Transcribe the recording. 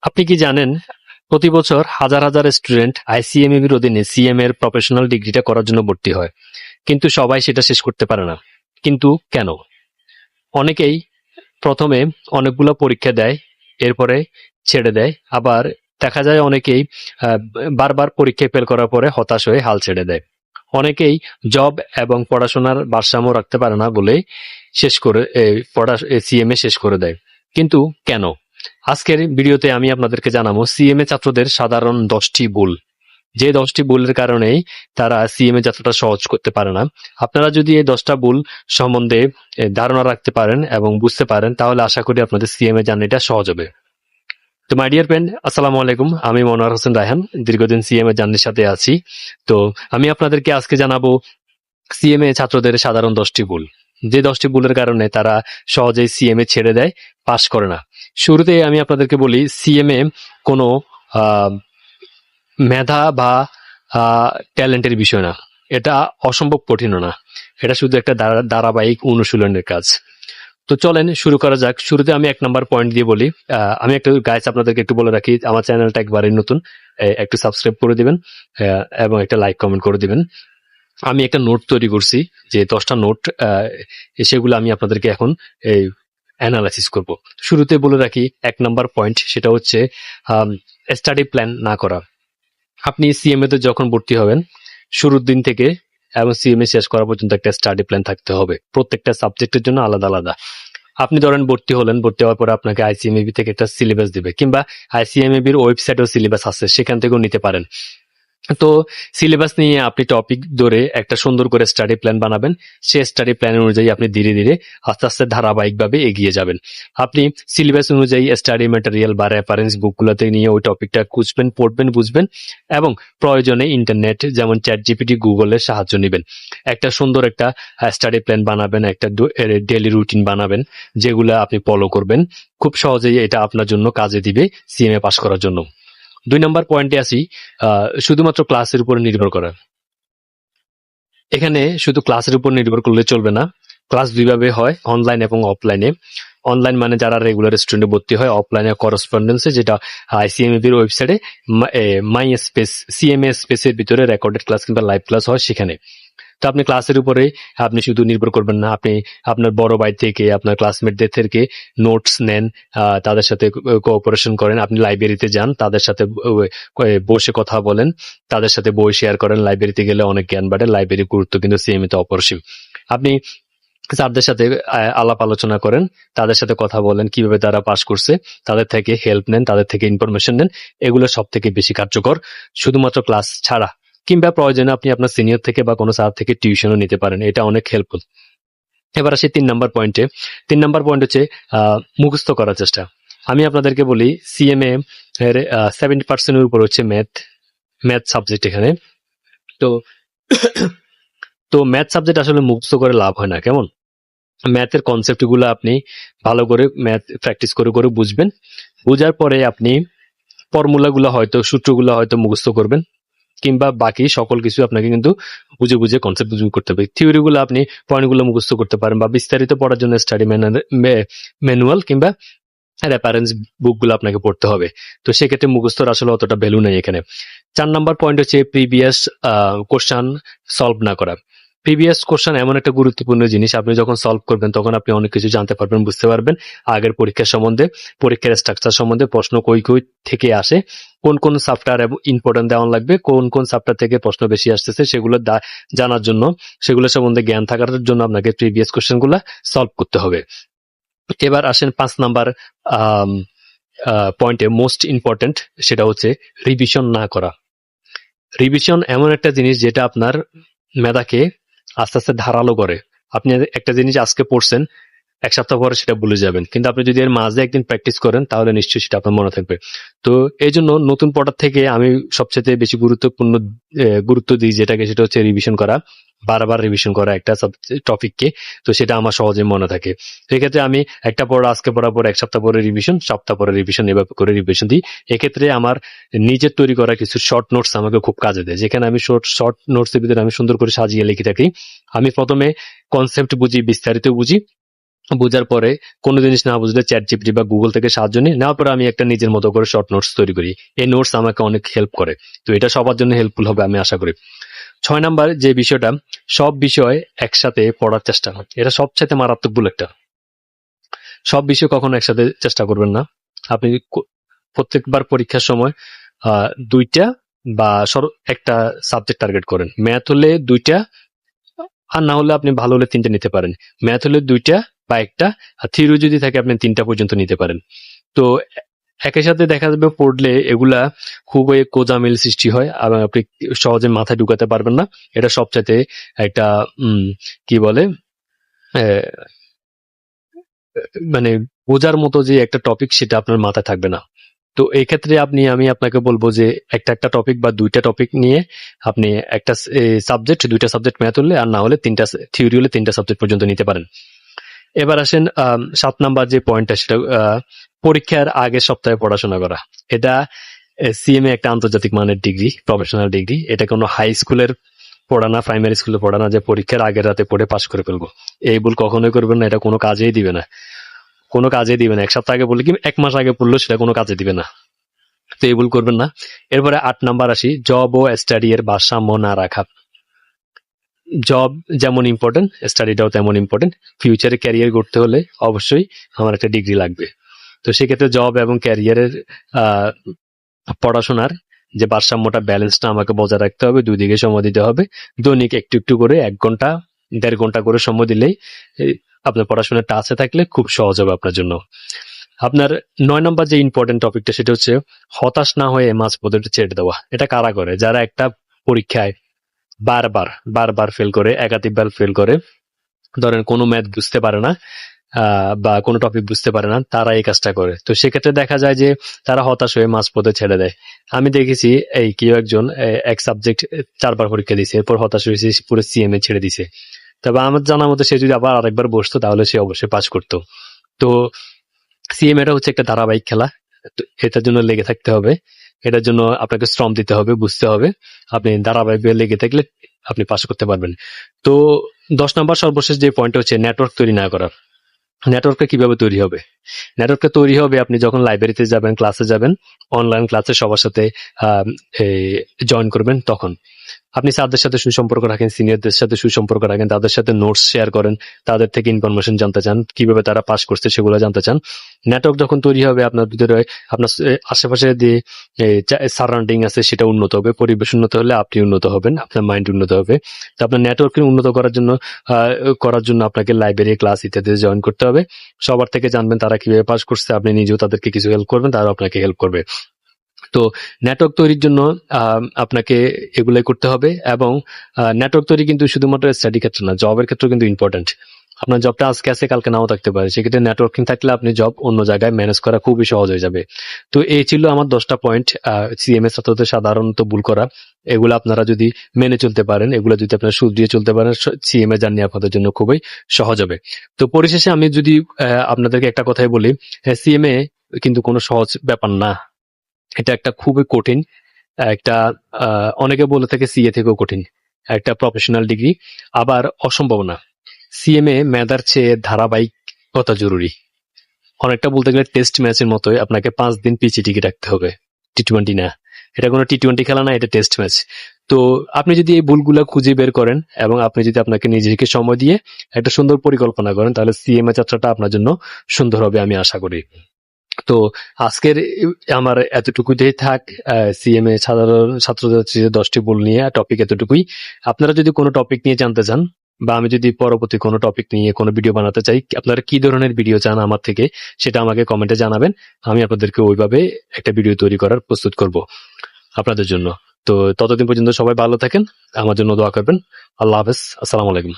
আপনি কি জানেন প্রতি বছর হাজার হাজার স্টুডেন্ট আইসিএমএবির অধীনে সিএম এর প্রফেশনাল ডিগ্রিটা করার জন্য ভর্তি হয়, কিন্তু সবাই সেটা শেষ করতে পারে না। কিন্তু কেন? অনেকেই প্রথমে অনেকগুলো পরীক্ষা দেয়, এরপরে ছেড়ে দেয়। আবার দেখা যায় অনেকেই আহ, বারবার পরীক্ষায় ফেল করার পরে হতাশ হয়ে হাল ছেড়ে দেয়। অনেকেই জব এবং পড়াশোনার ভারসাম্য রাখতে পারে না বলে শেষ করে সিএমএ শেষ করে দেয়। কিন্তু কেন? আজকের ভিডিওতে আমি আপনাদেরকে জানাবো সিএমএ ছাত্রদের সাধারণ 10টি ভুল, যে 10টি ভুলের কারণেই তারা সিএমএ যাত্রাটা সহজ করতে পারে না। আপনারা যদি এই 10টা ভুল সম্বন্ধে ধারণা রাখতে পারেন এবং বুঝতে পারেন, তাহলে আশা করি আপনাদের সিএমএ জার্নিটা সহজ হবে। তো মাই ডিয়ার ফ্রেন্ড, আসসালামু আলাইকুম। আমি মনোয়ার হোসেন রায়হান, দীর্ঘদিন সিএমএ জার্নির সাথে আছি। তো আমি আপনাদেরকে আজকে জানাবো সিএমএ ছাত্রদের সাধারণ 10টি ভুল, যে 10টি ভুলের কারণে তারা সহজেই সিএমএ ছেড়ে দেয়, পাশ করে না। শুরুতে আমি আপনাদেরকে বলি, সিএমএ কোনো মেধা বা ট্যালেন্টের বিষয় না। এটা অসম্ভব কঠিনও না। এটা শুধু একটা ধারাবাহিক অনুশীলনের কাজ। তো চলেন শুরু করা যাক। শুরুতে আমি 1 নম্বর পয়েন্ট দিয়ে বলি। আমি একটু গাইস আপনাদেরকে একটু বলে রাখি, আমার চ্যানেলটা একবারই নতুন, একটু সাবস্ক্রাইব করে দিবেন এবং একটা লাইক কমেন্ট করে দিবেন। আমি একটা নোট তৈরি করছি, যে 10টা নোট, সেগুলো আমি আপনাদেরকে এখন এই অ্যানালাইসিস করব। শুরুতে বলে রাখি 1 নম্বর পয়েন্ট, সেটা হচ্ছে স্টাডি প্ল্যান না করা। আপনি সিএমএ তে যখন ভর্তি হবেন, শুরুর দিন থেকে এবং সিএমএ শেষ করা পর্যন্ত একটা স্টাডি প্ল্যান থাকতে হবে, প্রত্যেকটা সাবজেক্টের জন্য আলাদা আলাদা। আপনি ধরেন ভর্তি হলেন, ভর্তি হওয়ার পরে আপনাকে আইসিএমএবি থেকে একটা সিলেবাস দিবে, কিংবা আইসিএমএবির ওয়েবসাইটেও সিলেবাস আছে, সেখান থেকেও নিতে পারেন। তো সিলেবাস নিয়ে আপনি টপিক ধরে একটা সুন্দর করে স্টাডি প্ল্যান বানাবেন। সেই স্টাডি প্ল্যান অনুযায়ী আপনি ধীরে ধীরে আস্তে আস্তে ধারাবাহিকভাবে এগিয়ে যাবেন। আপনি সিলেবাস অনুযায়ী স্টাডি ম্যাটেরিয়াল বা রেফারেন্স বুকগুলোতে নিয়ে ওই টপিকটা খুঁজবেন, পড়বেন, বুঝবেন এবং প্রয়োজনে ইন্টারনেট যেমন চ্যাট জিপিটি, গুগলের সাহায্য নেবেন। একটা সুন্দর একটা স্টাডি প্ল্যান বানাবেন, একটা ডেইলি রুটিন বানাবেন, যেগুলো আপনি ফলো করবেন। খুব সহজেই এটা আপনার জন্য কাজে দিবে সিএমএ পাস করার জন্য। 2 নম্বর পয়েন্টে আসি, শুধুমাত্র ক্লাসের উপর নির্ভর করা। এখানে শুধু ক্লাসের উপর নির্ভর করলে চলবে না। ক্লাস দুইভাবে হয়, অনলাইন এবং অফলাইনে। অনলাইন মানে যারা রেগুলার স্টুডেন্টে ভর্তি হয়, অফলাইনে করসপন্ডেন্সে, যেটা আইসিএমএবির ওয়েবসাইটে মাই স্পেস সিএমএ স্পেসের ভিতরে রেকর্ডেড ক্লাস কিংবা লাইভ ক্লাস হয় সেখানে। তো আপনি ক্লাসের উপরে আপনি শুধু নির্ভর করবেন না, আপনি আপনার বড় ভাই থেকে, আপনার ক্লাসমেটদের থেকে নোটস নেন, তাদের সাথে কোঅপারেশন করেন, আপনি লাইব্রেরিতে যান, তাদের সাথে বসে কথা বলেন, তাদের সাথে বই শেয়ার করেন। লাইব্রেরিতে গেলে অনেক জ্ঞান বাড়ে। লাইব্রেরির গুরুত্ব কিন্তু সিএমএ তে অপরিসীম। আপনি স্যারদের সাথে আলাপ আলোচনা করেন, তাদের সাথে কথা বলেন, কিভাবে তারা পাস করছে, তাদের থেকে হেল্প নেন, তাদের থেকে ইনফরমেশন নেন। এগুলো সব থেকে বেশি কার্যকর, শুধুমাত্র ক্লাস ছাড়া। কিংবা প্রয়োজনে আপনি আপনার সিনিয়র থেকে বা কোনো স্যার থেকে টিউশনও নিতে পারেন, এটা অনেক হেল্পফুল। এবার আসি 3 নম্বর পয়েন্টে। 3 নম্বর পয়েন্ট হচ্ছে মুখস্থ করার চেষ্টা। আমি আপনাদেরকে বলি, সিএমএ এর 70% উপর হচ্ছে ম্যাথ সাবজেক্ট এখানে। তো তো ম্যাথ সাবজেক্ট আসলে মুখস্থ করে লাভ হয় না। কেমন? ম্যাথের কনসেপ্ট গুলো আপনি ভালো করে ম্যাথ প্র্যাকটিস করে করে বুঝবেন। বুঝার পরে আপনি ফর্মুলাগুলো হয়তো, সূত্রগুলো হয়তো মুখস্থ করবেন, কিংবা বাকি সকল কিছু আপনাকে কিন্তু বুঝে বুঝে কনসেপ্ট বুঝে করতে হবে। থিওরিগুলো আপনি পয়েন্টগুলো মুখস্থ করতে পারেন, বা বিস্তারিত পড়ার জন্য স্টাডি ম্যানুয়াল কিংবা রেফারেন্স বুকগুলো আপনাকে পড়তে হবে। তো সেক্ষেত্রে মুখস্থর আসলে অতটা ভ্যালু নেই এখানে। 4 নম্বর পয়েন্ট হচ্ছে প্রিভিয়াস কোশ্চান সলভ না করা। প্রিভিয়াস কোশ্চান এমন একটা গুরুত্বপূর্ণ জিনিস, আপনি যখন সলভ করবেন তখন আপনি অনেক কিছু জানতে পারবেন, বুঝতে পারবেন আগের পরীক্ষার সম্বন্ধে, পরীক্ষার স্ট্রাকচার সম্বন্ধে, প্রশ্ন কই কই থেকে আসে, কোন কোন চ্যাপ্টার ইম্পর্টেন্ট দেওয়া লাগবে, কোন কোন চ্যাপ্টার থেকে প্রশ্ন বেশি আসতেছে, সেগুলো জানার জন্য, সেগুলো সম্বন্ধে জ্ঞান থাকার জন্য আপনাকে প্রিভিয়াস কোশ্চেনগুলো সলভ করতে হবে। এবার আসেন 5 নম্বর পয়েন্টে, মোস্ট ইম্পর্টেন্ট, সেটা হচ্ছে রিভিশন না করা। রিভিশন এমন একটা জিনিস যেটা আপনার মেধাকে আস্তে আস্তে ধারালো করে। আপনি একটা জিনিস আজকে পড়ছেন, 1 সপ্তাহ পরে সেটা ভুলে যাবেন, কিন্তু আপনি যদি এর মাঝে একদিন প্র্যাকটিস করেন তাহলে নিশ্চয়ই সেটা আপনার মনে থাকবে। তো এই জন্য নতুন পড়ার থেকে আমি সবচেয়ে বেশি গুরুত্ব দিই যেটাকে, সেটা হচ্ছে রিভিশন করা, বারবার রিভিশন করা একটা টপিককে। তো সেটা আমার সহজে মনে থাকে। সেক্ষেত্রে আমি একটা পড়া আজকে পড়ার পর 1 সপ্তাহ পরে রিভিশন, সপ্তাহ পরে রিভিশন, এভাবে করে রিভিশন দিই। এক্ষেত্রে আমার নিজের তৈরি করা কিছু শর্ট নোটস আমাকে খুব কাজে দেয়, যেখানে আমি শর্ট নোটস এর ভিতরে আমি সুন্দর করে সাজিয়ে লিখে থাকি। আমি প্রথমে কনসেপ্ট বুঝি, বিস্তারিত বুঝি, বোঝার পরে কোনো জিনিস না বুঝলে চ্যাট জিপিটি বা গুগল থেকে সাহায্য নিই, নেওয়ার পরে আমি একটা নিজের মতো করে শর্ট নোটস তৈরি করি। এই নোটস আমাকে অনেক হেল্প করে। তো এটা সবার জন্য হেল্পফুল হবে আমি আশা করি। 6 নাম্বার যে বিষয়টা, সব বিষয় একসাথে পড়ার চেষ্টা করেন। এটা সবচাইতে মারাত্মক ভুল একটা। সব বিষয় কখনো একসাথে চেষ্টা করবেন না। আপনি প্রত্যেকবার পরীক্ষার সময় 2টা বা একটা সাবজেক্ট টার্গেট করেন। ম্যাথ হলে 2টা, আর না হলে আপনি ভালো হলে 3টা নিতে পারেন। ম্যাথ হলে 2টা বা একটা, আর থিওরি যদি থাকে আপনি 3টা পর্যন্ত নিতে পারেন। তো একই সাথে দেখা যাবে পড়লে এগুলা খুবই কোজামিল সৃষ্টি হয় এবং আপনি সহজে মাথায় ঢুকাতে পারবেন না। এটা সবচাইতে একটা কি বলে আহ, মানে বোঝার মতো যে একটা টপিক সেটা আপনার মাথায় থাকবে না। তো এই ক্ষেত্রে আমি আপনাকে বলবো যে একটা টপিক বা 2টা টপিক নিয়ে আপনি একটা সাবজেক্ট, 2টা সাবজেক্ট ম্যাথ হলে, আর না হলে 3টা থিওরি হলে 3টা সাবজেক্ট পর্যন্ত নিতে পারেন। এবার আসেন 7 নাম্বার যে পয়েন্টটা, সেটা পরীক্ষার আগের সপ্তাহে পড়াশোনা করা। এটা সিএমএ একটা আন্তর্জাতিক মানের ডিগ্রি, প্রফেশনাল ডিগ্রি। এটা কোনো হাই স্কুলের পড়া না, প্রাইমারি স্কুলে পড়া না যে পরীক্ষার আগের রাতে পড়ে পাশ করে ফেলবো। এই ভুল কখনোই করবেন না, এটা কোনো কাজেই দিবে না। কোনো কাজে দিবে না। 1 সপ্তাহ আগে বললে কি 1 মাস আগে পড়লেও সেটা কোনো কাজে দিবে না। তো এই ভুল করবেন না। এরপরে 8 নাম্বার আসি, জব ও স্টাডি এর ভারসাম্য না রাখা। জব যেমন ইম্পর্টেন্ট, স্টাডিটাও তেমন ইম্পর্টেন্ট। ফিউচারে ক্যারিয়ার করতে হলে অবশ্যই আমার একটা ডিগ্রি লাগবে। তো সেক্ষেত্রে জব এবং ক্যারিয়ারের পড়াশোনার যে ভারসাম্যটা, ব্যালেন্সটা আমাকে বজায় রাখতে হবে। 2 দিকে সময় দিতে হবে। দৈনিক একটু একটু করে 1 ঘন্টা 1.5 ঘন্টা করে সময় দিলেই আপনার পড়াশোনার টাচে থাকলে খুব সহজ হবে আপনার জন্য। আপনার 9 নম্বর যে ইম্পর্টেন্ট টপিকটা, সেটা হচ্ছে হতাশ না হয়ে মাঝপথে ছেড়ে দেওয়া। এটা কারা করে? যারা একটা পরীক্ষায় বারবার ফেল করে, একাধিকবার ফেল করে, ধরেন কোনো ম্যাথ বুঝতে পারে না বা কোনো টপিক বুঝতে পারে না, তারা এই কাজটা করে। তো সেক্ষেত্রে দেখা যায় যে তারা হতাশ হয়ে মাঝপথে ছেড়ে দেয়। আমি দেখেছি এই কেউ একজন এক সাবজেক্ট 4বার পরীক্ষা দিয়েছে, এরপর হতাশ হয়েছে, পুরো সিএমএ ছেড়ে দিছে। তবে আমার জানা মতো সে যদি আবার আরেকবার বসতো তাহলে সে অবশ্যই পাস করতো। তো সিএমএটা হচ্ছে একটা ধারাবাহিক খেলা। তো এটার জন্য লেগে থাকতে হবে। এটার জন্য আপনাকে শ্রম দিতে হবে, বুঝতে হবে। আপনি ধারাবাহিক লেগে থাকলে আপনি পাস করতে পারবেন। তো 10 নাম্বার সর্বশেষ যে পয়েন্ট হচ্ছে নেটওয়ার্ক তৈরি না করা। নেটওয়ার্কটা কিভাবে তৈরি হবে? নেটওয়ার্কটা তৈরি হবে আপনি যখন লাইব্রেরিতে যাবেন, ক্লাসে যাবেন, অনলাইন ক্লাসে সবার সাথে জয়েন করবেন, তখন আপনি স্যারদের সাথে সুসম্পর্ক রাখেন, সিনিয়রদের সাথে সুসম্পর্ক রাখেন, তাদের সাথে নোটস শেয়ার করেন, তাদের থেকে ইনফরমেশন জানতে চান, কিভাবে তারা পাস করছে সেগুলো জানতে চান। নেটওয়ার্ক যখন তৈরি হবে আপনার ভিতরে, আপনার আশেপাশে যে সারাউন্ডিং আছে সেটা উন্নত হবে, পরিবেশ উন্নত হলে আপনি উন্নত হবেন, আপনার মাইন্ড উন্নত হবে। তো আপনার নেটওয়ার্ক উন্নত করার জন্য আপনাকে লাইব্রেরি, ক্লাস ইত্যাদিতে জয়েন করতে হবে। সবার থেকে জানবেন তারা কিভাবে পাস করছে, আপনি নিজেও তাদেরকে কিছু হেল্প করবেন, তারা আপনাকে হেল্প করবে। তো নেটওয়ার্ক তৈরির জন্য আপনাকে এগুলাই করতে হবে। এবং নেটওয়ার্ক তৈরি কিন্তু শুধুমাত্র স্টাডি ক্ষেত্রে না, জবের ক্ষেত্রেও কিন্তু ইম্পর্টেন্ট। আপনার জবটা আজকে আছে, কালকে নাও থাকতে পারে। সেক্ষেত্রে নেটওয়ার্কিং থাকলে আপনি জব অন্য জায়গায় ম্যানেজ করা খুবই সহজ হয়ে যাবে। তো এই ছিল আমার 10টা পয়েন্ট, সিএমএ ছাত্রদের সাধারণত ভুল করা। এগুলো আপনারা যদি মেনে চলতে পারেন, এগুলো যদি আপনারা শুধরিয়ে চলতে পারেন, সিএমএ জার্নি আপনাদের জন্য খুবই সহজ হবে। তো পরিশেষে আমি যদি আপনাদেরকে একটা কথাই বলি, সিএমএ কিন্তু কোনো সহজ ব্যাপার না। এটা একটা খুবই কঠিন একটা, অনেকে বলে থাকে সিএ থেকেও কঠিন একটা প্রফেশনাল ডিগ্রি, আবার অসম্ভব না। সিএমএ মেধার চেয়ে ধারাবাহিকতা জরুরি। অনেকটা বলতে গেলে টেস্ট ম্যাচের মতোই, আপনাকে 5 দিন পিছিয়ে টিকে রাখতে হবে। টি-20 না, এটা কোনো টি-20 খেলা না, এটা টেস্ট ম্যাচ। তো আপনি যদি এই ভুলগুলো খুঁজে বের করেন এবং আপনি যদি আপনাকে নিজেকে সময় দিয়ে একটা সুন্দর পরিকল্পনা করেন, তাহলে সিএমএ যাত্রাটা আপনার জন্য সুন্দর হবে আমি আশা করি। তো আজকের আমার এতটুকুতেই থাক। সিএমএ সাধারণ ছাত্রছাত্রীদের 10টি ভুল নিয়ে টপিক এতটুকুই। আপনারা যদি কোনো টপিক নিয়ে জানতে চান বা আমি যদি পরবর্তী কোনো টপিক নিয়ে কোনো ভিডিও বানাতে চাই, আপনারা কি ধরনের ভিডিও চান আমার থেকে, সেটা আমাকে কমেন্টে জানাবেন। আমি আপনাদেরকে ওইভাবে একটা ভিডিও তৈরি করার প্রস্তুত করব আপনাদের জন্য। তো ততদিন পর্যন্ত সবাই ভালো থাকেন, আমার জন্য দোয়া করবেন। আল্লাহ হাফেজ, আসসালামু আলাইকুম।